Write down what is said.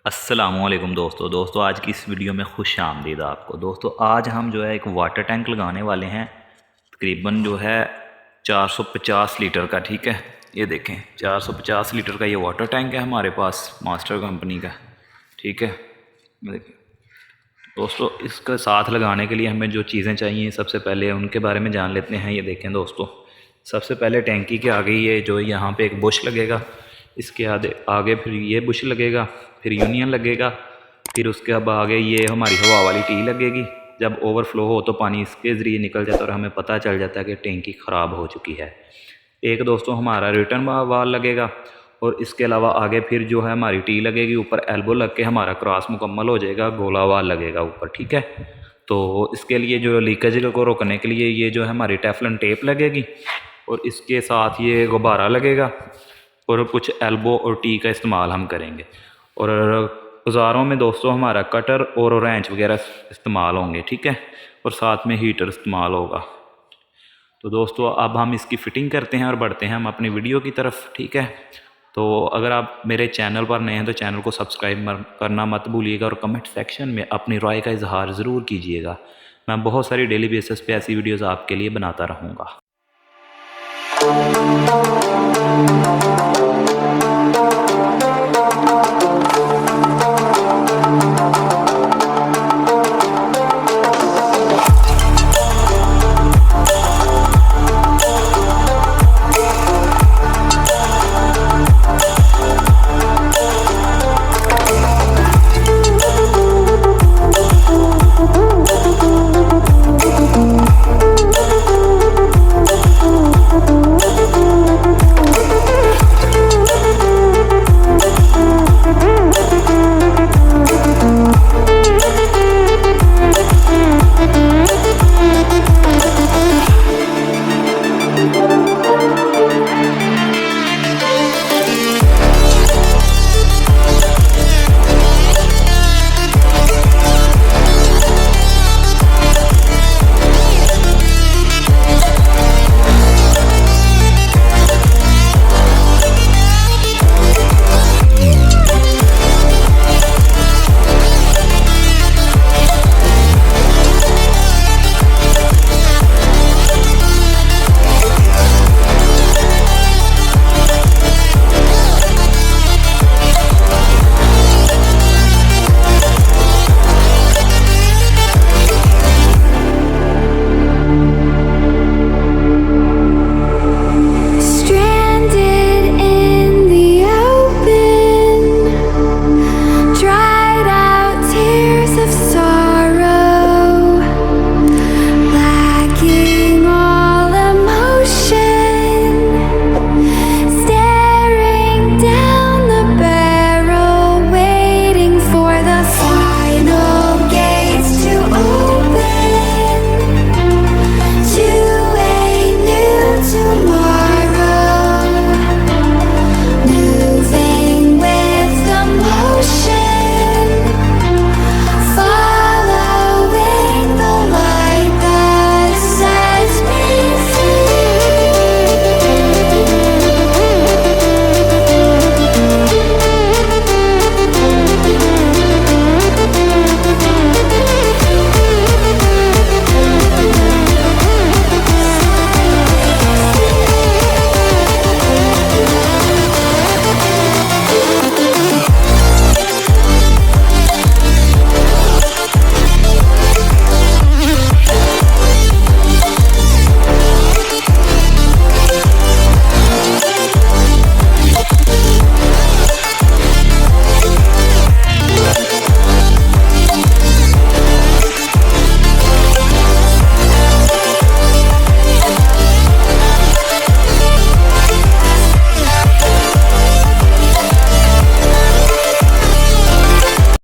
अस्सलामुअलैकुम दोस्तों आज की इस वीडियो में खुश आमदीद आपको। दोस्तों आज हम जो है एक वाटर टैंक लगाने वाले हैं, तकरीबन जो है 450 लीटर का। ठीक है, ये देखें 450 लीटर का ये वाटर टैंक है हमारे पास मास्टर कंपनी का। ठीक है, ये देखें दोस्तों, इसके साथ लगाने के लिए हमें जो चीज़ें चाहिए सबसे पहले उनके बारे में जान लेते हैं। ये देखें दोस्तों, सबसे पहले टैंकी के आगे ये जो यहाँ पे एक बुश लगेगा, इसके आगे फिर ये बुश लगेगा, फिर यूनियन लगेगा, फिर उसके अब आगे ये हमारी हवा वाली टी लगेगी। जब ओवरफ्लो हो तो पानी इसके ज़रिए निकल जाता है और हमें पता चल जाता है कि टैंकी ख़राब हो चुकी है। एक दोस्तों हमारा रिटर्न वाल लगेगा और इसके अलावा आगे फिर जो है हमारी टी लगेगी, ऊपर एल्बो लग के हमारा क्रॉस मुकम्मल हो जाएगा, गोला वाल लगेगा ऊपर। ठीक है, तो इसके लिए जो लीकेज को रोकने के लिए ये जो है हमारी टेफलन टेप लगेगी और इसके साथ ये गुब्बारा लगेगा और कुछ एल्बो और टी का इस्तेमाल हम करेंगे। और औज़ारों में दोस्तों हमारा कटर और रेंच वगैरह इस्तेमाल होंगे। ठीक है, और साथ में हीटर इस्तेमाल होगा। तो दोस्तों अब हम इसकी फ़िटिंग करते हैं और बढ़ते हैं हम अपनी वीडियो की तरफ। ठीक है, तो अगर आप मेरे चैनल पर नए हैं तो चैनल को सब्सक्राइब करना मत भूलिएगा और कमेंट सेक्शन में अपनी राय का इजहार ज़रूर कीजिएगा। मैं बहुत सारी डेली बेसिस पे ऐसी वीडियोज़ आपके लिए बनाता रहूँगा।